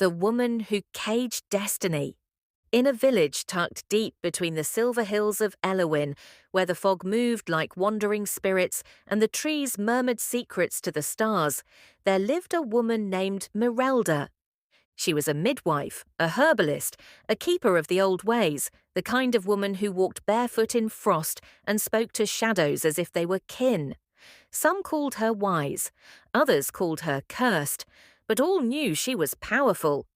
The Woman Who Caged Destiny. In a village tucked deep between the silver hills of Elowin, where the fog moved like wandering spirits and the trees murmured secrets to the stars, there lived a woman named Merelda. She was a midwife, a herbalist, a keeper of the old ways, the kind of woman who walked barefoot in frost and spoke to shadows as if they were kin. Some called her wise, others called her cursed, but all knew she was powerful.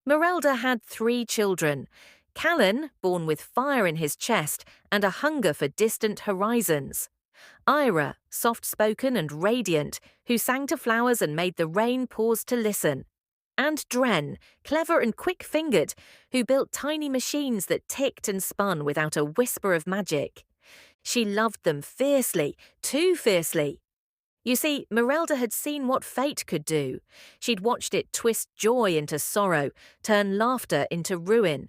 Merelda had 3 children. Callan, born with fire in his chest and a hunger for distant horizons. Ira, soft-spoken and radiant, who sang to flowers and made the rain pause to listen. And Dren, clever and quick-fingered, who built tiny machines that ticked and spun without a whisper of magic. She loved them fiercely, too fiercely. You see, Merelda had seen what fate could do. She'd watched it twist joy into sorrow, turn laughter into ruin.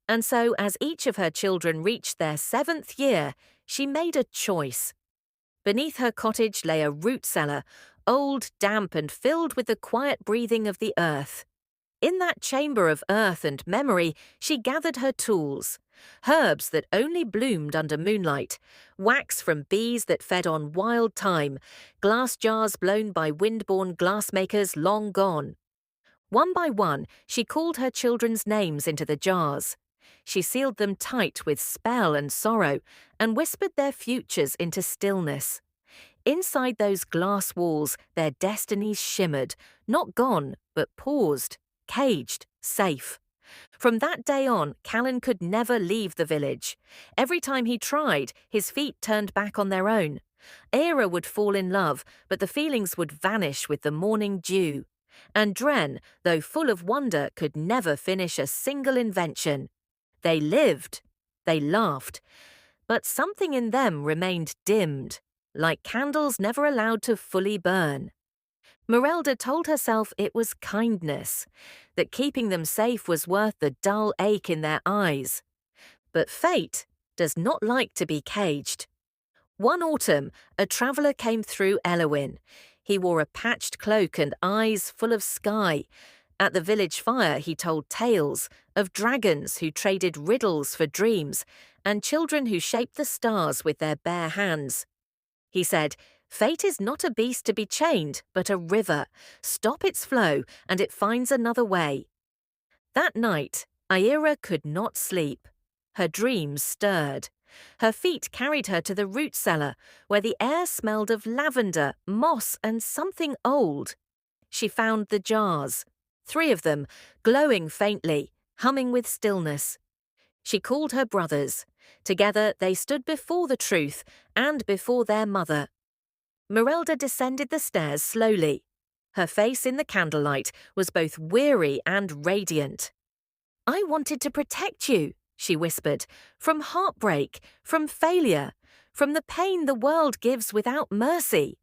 And so, as each of her children reached their 7th year, she made a choice. Beneath her cottage lay a root cellar, old, damp, and filled with the quiet breathing of the earth. In that chamber of earth and memory, she gathered her tools. Herbs that only bloomed under moonlight, wax from bees that fed on wild thyme, glass jars blown by wind-borne glassmakers long gone. One by one, she called her children's names into the jars. She sealed them tight with spell and sorrow, and whispered their futures into stillness. Inside those glass walls, their destinies shimmered, not gone, but paused, caged, safe. From that day on, Callan could never leave the village. Every time he tried, his feet turned back on their own. Era would fall in love, but the feelings would vanish with the morning dew. And Dren, though full of wonder, could never finish a single invention. They lived, they laughed, but something in them remained dimmed, like candles never allowed to fully burn. Merelda told herself it was kindness, that keeping them safe was worth the dull ache in their eyes. But fate does not like to be caged. One autumn, a traveller came through Elowin. He wore a patched cloak and eyes full of sky. At the village fire he told tales of dragons who traded riddles for dreams and children who shaped the stars with their bare hands. He said, "Fate is not a beast to be chained, but a river. Stop its flow, and it finds another way." That night, Ira could not sleep. Her dreams stirred. Her feet carried her to the root cellar, where the air smelled of lavender, moss, and something old. She found the jars, 3 of them, glowing faintly, humming with stillness. She called her brothers. Together they stood before the truth and before their mother. Merelda descended the stairs slowly. Her face in the candlelight was both weary and radiant. "I wanted to protect you," she whispered, "from heartbreak, from failure, from the pain the world gives without mercy."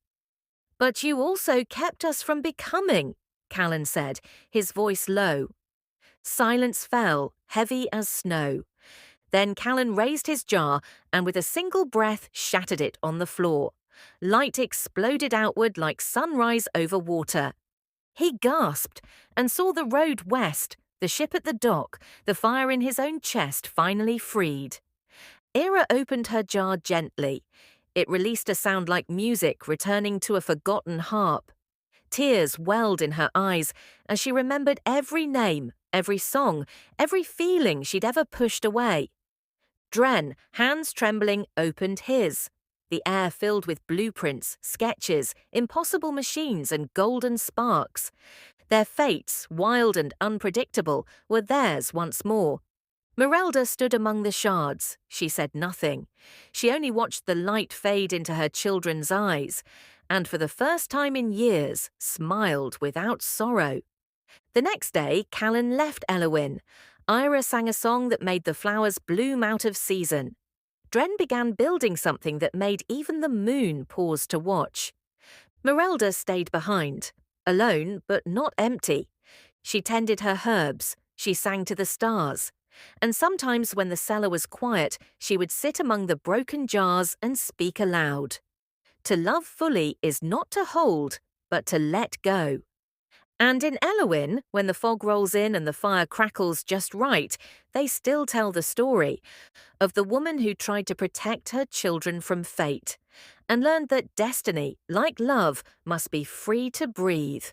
"But you also kept us from becoming," Callan said, his voice low. Silence fell, heavy as snow. Then Callan raised his jar and with a single breath shattered it on the floor. Light exploded outward like sunrise over water. He gasped and saw the road west, the ship at the dock, the fire in his own chest finally freed. Era opened her jar gently. It released a sound like music returning to a forgotten harp. Tears welled in her eyes as she remembered every name, every song, every feeling she'd ever pushed away. Dren, hands trembling, opened his. The air filled with blueprints, sketches, impossible machines, and golden sparks. Their fates, wild and unpredictable, were theirs once more. Merelda stood among the shards. She said nothing. She only watched the light fade into her children's eyes, and for the first time in years, smiled without sorrow. The next day, Callan left Elowin. Ira sang a song that made the flowers bloom out of season. Dren began building something that made even the moon pause to watch. Merelda stayed behind, alone but not empty. She tended her herbs, she sang to the stars, and sometimes when the cellar was quiet, she would sit among the broken jars and speak aloud. To love fully is not to hold, but to let go. And in Elowin, when the fog rolls in and the fire crackles just right, they still tell the story of the woman who tried to protect her children from fate and learned that destiny, like love, must be free to breathe.